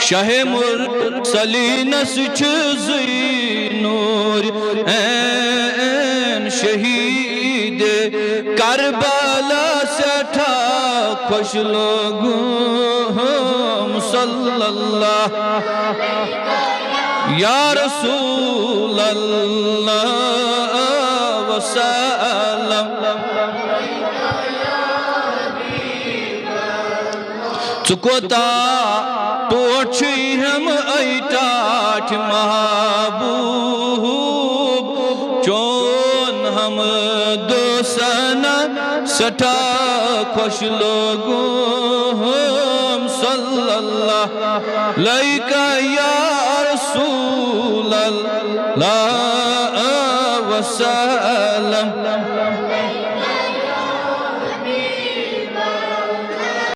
شاہ مرسلینس چھ زینور این شہید کربلا سٹھا خوش لوگوں صلی اللہ یا رسول اللہ وسلم چکوتا ٹوچھی ہم ایٹاٹ محبوب چون ہم دوسنا سٹھا خوش لوگوں صلی اللہ علیہ یا رسول اللہ وسلم